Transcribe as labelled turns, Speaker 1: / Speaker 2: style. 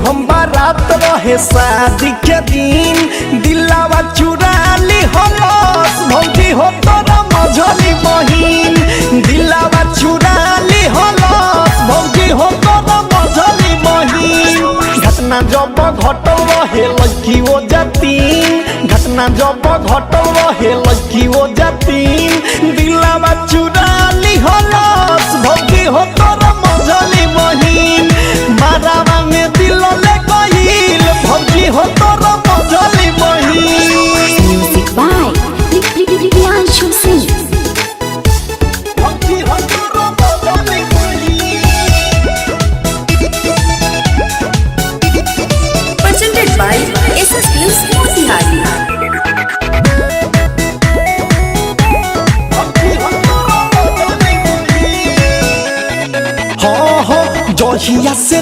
Speaker 1: हम बारात रहे शादी के दिन दिलावा चुरा ली हलस भौजी हो तोरा मझली बहिन दिलावा चुरा ली हलस भौजी हो तोरा मझली बहिन घटना जब घटल रहे लड़की ओ जातीन घटना जब घटल रहे लड़की ओ जातीन दिलावा चुरा ली हलस भौजी हो तोरा मझली बहिन मारावा में दिल ले गइल भौजी हो तोरा मझली बहिन।
Speaker 2: Music by Priyanshu Singh.
Speaker 1: भौजी हो तोरा मझली बहिन।
Speaker 2: Presented by SS Films Motihari.
Speaker 1: जहिया से